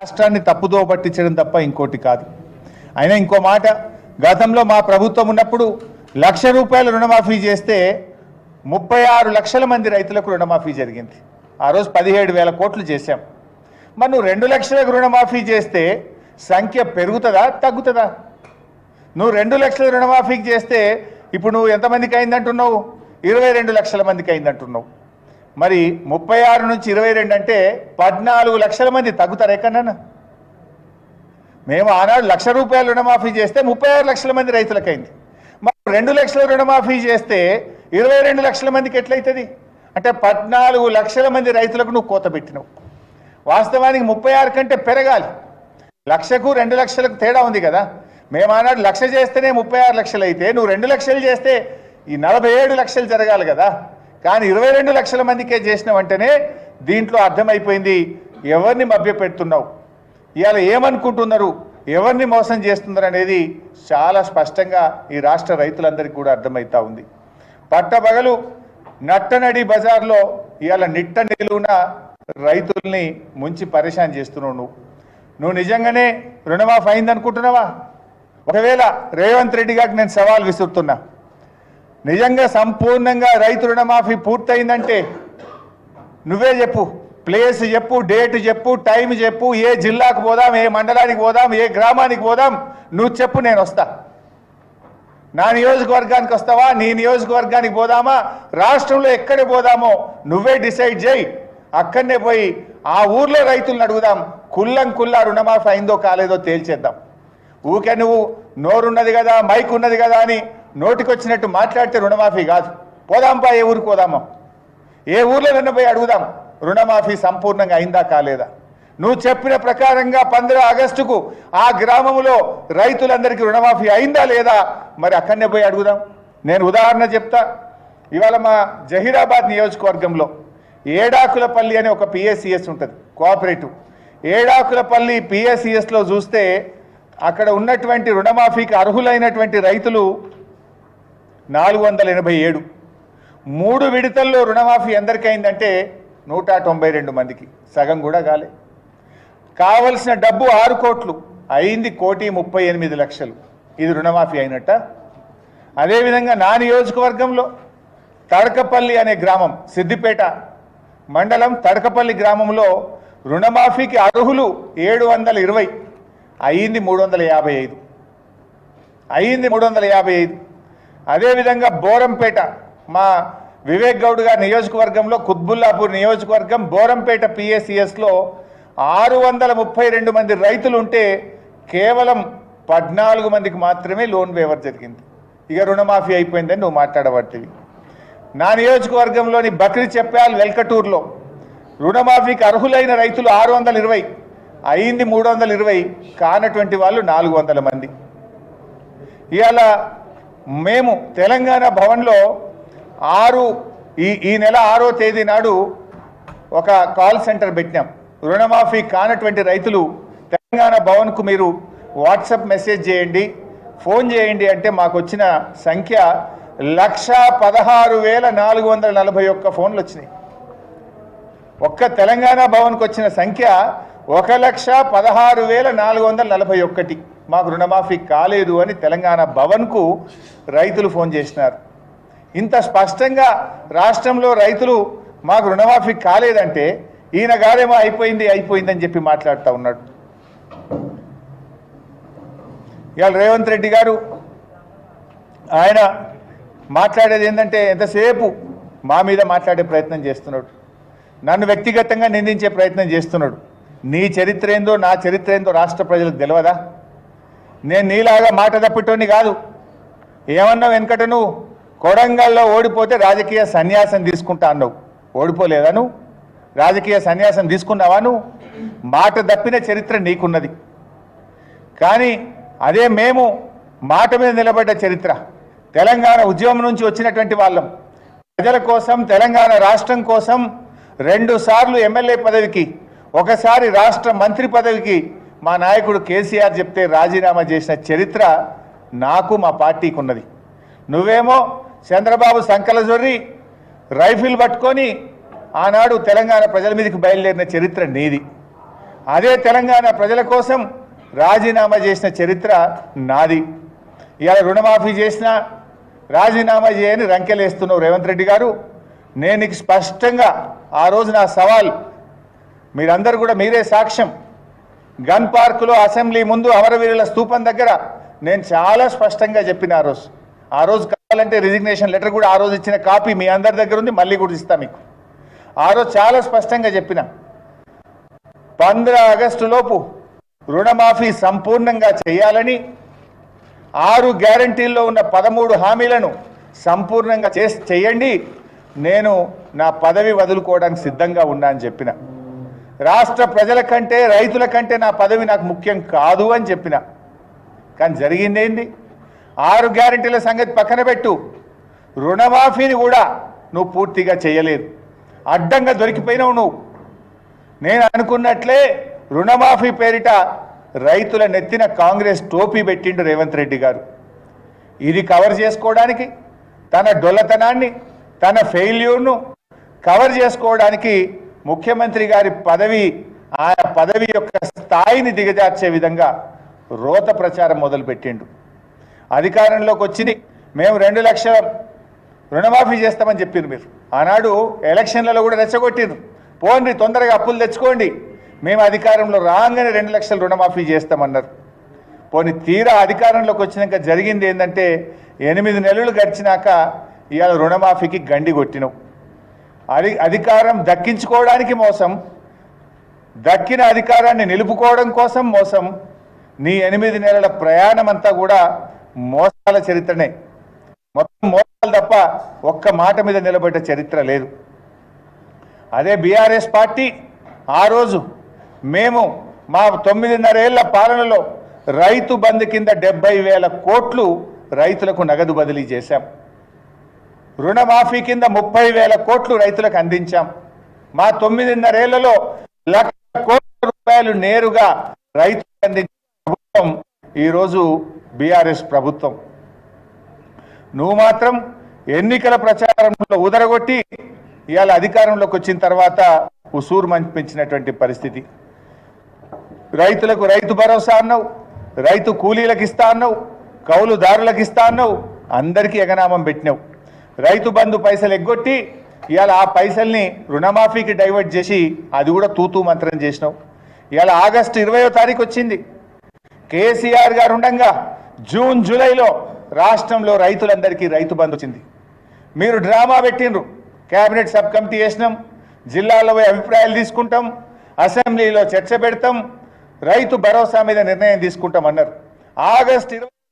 రాష్ట్రాన్ని తప్పుదో పట్టించడం తప్ప ఇంకోటి కాదు. అయినా ఇంకో మాట, గతంలో మా ప్రభుత్వం ఉన్నప్పుడు ₹1,00,000 రుణమాఫీ చేస్తే 36 లక్షల మంది రైతులకు రుణమాఫీ జరిగింది. ఆ రోజు 17,000 కోట్లు చేశాం. మరి నువ్వు 2 లక్షలకు రుణమాఫీ చేస్తే సంఖ్య పెరుగుతుందా తగ్గుతుందా? నువ్వు 2 లక్షల రుణమాఫీకి చేస్తే ఇప్పుడు నువ్వు ఎంతమందికి అయిందంటున్నావు? 22 లక్షల మందికి అయిందంటున్నావు. మరి 36 నుంచి 22 అంటే 14 లక్షల మంది తగ్గుతారు ఎక్కడన్నా? మేము ఆనాడు ₹1,00,000 రుణమాఫీ చేస్తే 36 లక్షల మంది రైతులకైంది. మరి 2 లక్షల రుణమాఫీ చేస్తే 22 లక్షల మందికి ఎట్లయితుంది? అంటే 14 లక్షల మంది రైతులకు నువ్వు కోత పెట్టినావు. వాస్తవానికి 36 కంటే పెరగాలి. 1,00,000కు 2 లక్షలకు తేడా ఉంది కదా. మేము ఆనాడు 1,00,000 చేస్తేనే 36 లక్షలు అయితే నువ్వు 2 లక్షలు చేస్తే ఈ 47 లక్షలు జరగాలి కదా. కానీ 22 లక్షల మందికే చేసినావంటేనే దీంట్లో అర్థమైపోయింది ఎవరిని మభ్యపెడుతున్నావు, ఇవాళ ఏమనుకుంటున్నారు, ఎవరిని మోసం చేస్తున్నారు అనేది చాలా స్పష్టంగా ఈ రాష్ట్ర రైతులందరికీ కూడా అర్థమవుతా ఉంది. పట్టబగలు నట్టనడి బజార్లో ఇవాళ నిట్ట నిలువున రైతుల్ని ముంచి పరేషాన్ చేస్తున్నావు. నువ్వు నిజంగానే రుణమాఫీ అయిందనుకుంటున్నావా? ఒకవేళ రేవంత్ రెడ్డి గారికి నేను సవాల్ విసురుతున్నా, నిజంగా సంపూర్ణంగా రైతు రుణమాఫీ పూర్తయిందంటే నువ్వే చెప్పు, ప్లేస్ చెప్పు, డేట్ చెప్పు, టైం చెప్పు, ఏ జిల్లాకు పోదాం, ఏ మండలానికి పోదాం, ఏ గ్రామానికి పోదాం, నువ్వు చెప్పు, నేను వస్తా. నా నియోజకవర్గానికి వస్తావా, నీ నియోజకవర్గానికి పోదామా, రాష్ట్రంలో ఎక్కడ పోదామో నువ్వే డిసైడ్ చేయి. అక్కడనే పోయి ఆ ఊర్లో రైతులను అడుగుదాం, కుల్లా రుణమాఫీ అయిందో కాలేదో తేల్చేద్దాం. ఊకే నువ్వు నోరున్నది కదా, మైక్ ఉన్నది కదా అని నోటికొచ్చినట్టు మాట్లాడితే రుణమాఫీ కాదు. పోదాంపా, ఏ ఊరికి పోదామో, ఏ ఊర్లో పోయి అడుగుదాం రుణమాఫీ సంపూర్ణంగా అయిందా కాలేదా. నువ్వు చెప్పిన ప్రకారంగా 15 ఆగస్టుకు ఆ గ్రామంలో రైతులందరికీ రుణమాఫీ అయిందా లేదా, మరి అక్కడనే పోయి అడుగుదాం. నేను ఉదాహరణ చెప్తా. ఇవాళ మా జహీరాబాద్ నియోజకవర్గంలో ఏడాకులపల్లి అనే ఒక పిఎస్సిఎస్ ఉంటుంది, కోఆపరేటివ్. ఏడాకులపల్లి పిఎస్సిఎస్లో చూస్తే అక్కడ ఉన్నటువంటి రుణమాఫీకి అర్హులైనటువంటి రైతులు 487. 3 విడతల్లో రుణమాఫీ ఎందరికైందంటే 192 మందికి, సగం కూడా కాలే. కావలసిన డబ్బు 6 కోట్లు అయింది, 1,38,00,000. ఇది రుణమాఫీ అయినట్ట? అదేవిధంగా నా నియోజకవర్గంలో తడకపల్లి అనే గ్రామం, సిద్దిపేట మండలం తడకపల్లి గ్రామంలో రుణమాఫీకి అర్హులు 720, అయింది 355. అయింది 355. అదేవిధంగా బోరంపేట మా వివేక్ గౌడ్ గారి నియోజకవర్గంలో, కుత్బుల్లాపూర్ నియోజకవర్గం బోరంపేట పిఎస్సిఎస్లో 632 మంది రైతులు ఉంటే కేవలం 14 మందికి మాత్రమే లోన్ వేవర్ జరిగింది. ఇక రుణమాఫీ అయిపోయిందని నువ్వు మాట్లాడబట్టివి. నా నియోజకవర్గంలోని బక్రీ చెప్పాల్ వెల్కటూరులో రుణమాఫీకి అర్హులైన రైతులు 620, అయింది 320, కానటువంటి వాళ్ళు 400 మంది. ఇవాళ మేము తెలంగాణ భవన్లో ఈ నెల 6వ తేదీ నాడు ఒక కాల్ సెంటర్ పెట్టినాం. రుణమాఫీ కానటువంటి రైతులు తెలంగాణ భవన్కు మీరు వాట్సాప్ మెసేజ్ చేయండి, ఫోన్ చేయండి అంటే మాకు వచ్చిన సంఖ్య 1,16,441 ఫోన్లు వచ్చినాయి. ఒక్క తెలంగాణ భవన్కు వచ్చిన సంఖ్య 1,16,441. మాకు రుణమాఫీ కాలేదు అని తెలంగాణ భవన్కు రైతులు ఫోన్ చేసినారు. ఇంత స్పష్టంగా రాష్ట్రంలో రైతులు మాకు రుణమాఫీ కాలేదంటే ఈయన గారేమో అయిపోయిందని చెప్పి మాట్లాడుతూ ఉన్నాడు. ఇవాళ రేవంత్ రెడ్డి గారు ఆయన మాట్లాడేది ఏంటంటే ఎంతసేపు మా మీద మాట్లాడే ప్రయత్నం చేస్తున్నాడు, నన్ను వ్యక్తిగతంగా నిందించే ప్రయత్నం చేస్తున్నాడు. నీ చరిత్ర ఏందో నా చరిత్ర ఏందో రాష్ట్ర ప్రజలకు తెలియదా? నేను నీలాగా మాట తప్పిటోని కాదు. ఏమన్నావు వెనకట, నువ్వు కొడంగల్లో ఓడిపోతే రాజకీయ సన్యాసం తీసుకుంటా అన్నావు. ఓడిపోలేదా నువ్వు? రాజకీయ సన్యాసం తీసుకున్నావా నువ్వు? మాట తప్పిన చరిత్ర నీకున్నది. కానీ అదే మేము మాట మీద నిలబడ్డ చరిత్ర, తెలంగాణ ఉద్యమం నుంచి వచ్చినటువంటి వాళ్ళం, ప్రజల కోసం తెలంగాణ రాష్ట్రం కోసం 2 సార్లు ఎమ్మెల్యే పదవికి, ఒకసారి రాష్ట్ర మంత్రి పదవికి మా నాయకుడు కేసీఆర్ చెప్తే రాజీనామా చేసిన చరిత్ర నాకు మా పార్టీకి ఉన్నది. నువ్వేమో చంద్రబాబు సంకలజొర్రి రైఫిల్ పట్టుకొని ఆనాడు తెలంగాణ ప్రజల మీదకి బయలుదేరిన చరిత్ర నీది. అదే తెలంగాణ ప్రజల కోసం రాజీనామా చేసిన చరిత్ర నాది. ఇవాళ రుణమాఫీ చేసిన రాజీనామా చేయని రంకెలేస్తున్నావు రేవంత్ రెడ్డి గారు. నేను నీకు స్పష్టంగా ఆ రోజు నా సవాల్ మీరందరూ కూడా మీరే సాక్ష్యం. గన్ పార్కులో అసెంబ్లీ ముందు అమరవీరుల స్తూపం దగ్గర నేను చాలా స్పష్టంగా చెప్పిన ఆ రోజు కావాలంటే రిజిగ్నేషన్ లెటర్ కూడా ఆ రోజు ఇచ్చిన కాపీ మీ అందరి దగ్గర ఉంది, మళ్ళీ కూడా ఇస్తా మీకు. ఆ రోజు చాలా స్పష్టంగా చెప్పిన 15 ఆగస్టు లోపు రుణమాఫీ సంపూర్ణంగా చేయాలని, 6 గ్యారంటీల్లో ఉన్న 13 హామీలను సంపూర్ణంగా చేయండి, నేను నా పదవి వదులుకోవడానికి సిద్ధంగా ఉన్నా అని చెప్పిన. రాష్ట్ర ప్రజల కంటే రైతుల కంటే నా పదవి నాకు ముఖ్యం కాదు అని చెప్పిన. కానీ జరిగింది ఏంది? 6 గ్యారంటీల సంగతి పక్కన పెట్టు, రుణమాఫీని కూడా నువ్వు పూర్తిగా చేయలేదు. అడ్డంగా దొరికిపోయినావు నువ్వు. నేను అనుకున్నట్లే రుణమాఫీ పేరిట రైతుల నెత్తిన కాంగ్రెస్ టోపీ పెట్టిండు రేవంత్ రెడ్డి గారు. ఇది కవర్ చేసుకోవడానికి, తన డొల్లతనాన్ని, తన ఫెయిల్యూర్ను కవర్ చేసుకోవడానికి ముఖ్యమంత్రి గారి పదవి, ఆ పదవి యొక్క స్థాయిని దిగజార్చే విధంగా రోత ప్రచారం మొదలుపెట్టిండు. అధికారంలోకి వచ్చింది, మేము 2 లక్షల రుణమాఫీ చేస్తామని చెప్పారు మీరు. ఆనాడు ఎలక్షన్లలో కూడా రెచ్చగొట్టిరు, పోండి తొందరగా అప్పులు తెచ్చుకోండి, మేము అధికారంలో రాగానే 2 లక్షల రుణమాఫీ చేస్తామన్నారు. పోనీ తీరా అధికారంలోకి వచ్చినాక జరిగింది ఏంటంటే 8 నెలలు గడిచినాక ఇవాళ రుణమాఫీకి గండి కొట్టినావు. అధికారం దక్కించుకోవడానికి మోసం, దక్కిన అధికారాన్ని నిలుపుకోవడం కోసం మోసం. నీ 8 నెలల ప్రయాణం అంతా కూడా మోసాల చరిత్రనే, మొత్తం మోసాలు తప్ప ఒక్క మాట మీద నిలబడ్డ చరిత్ర లేదు. అదే బీఆర్ఎస్ పార్టీ ఆ రోజు మేము మా 9.5 ఏళ్ల పాలనలో రైతు బంధు కింద 70,000 కోట్లు రైతులకు నగదు బదిలీ చేశాం. రుణమాఫీ కింద 30,000 కోట్లు రైతులకు అందించాం. మా 9.5 ఏళ్లలో 1,00,000 కోట్ల రూపాయలు నేరుగా రైతులకు అందించిన ప్రభుత్వం ఈరోజు బీఆర్ఎస్ ప్రభుత్వం. నువ్వు మాత్రం ఎన్నికల ప్రచారంలో ఉదరగొట్టి ఇవాళ అధికారంలోకి వచ్చిన తర్వాత ఉసూరు పెంచినటువంటి పరిస్థితి. రైతులకు రైతు భరోసా అన్నావు, రైతు కూలీలకు ఇస్తా అన్నావు, కౌలుదారులకు ఇస్తా అన్నావు, అందరికీ ఎగనామం పెట్టినావు. రైతు బంధు పైసలు ఎగ్గొట్టి ఇవాళ ఆ పైసల్ని రుణమాఫీకి డైవర్ట్ చేసి అది కూడా తూతూ మంత్రం చేసినావు. ఇవాళ ఆగస్టు 20వ తారీఖు వచ్చింది, కేసీఆర్ గారు ఉండగా జూన్ జూలైలో రాష్ట్రంలో రైతులందరికీ రైతు బంధు వచ్చింది. మీరు డ్రామా పెట్టిండ్రు, కేబినెట్ సబ్ కమిటీ చేసినాం, జిల్లాలో అభిప్రాయాలు తీసుకుంటాం, అసెంబ్లీలో చర్చ పెడతాం, రైతు భరోసా మీద నిర్ణయం తీసుకుంటాం అన్నారు. ఆగస్టు 20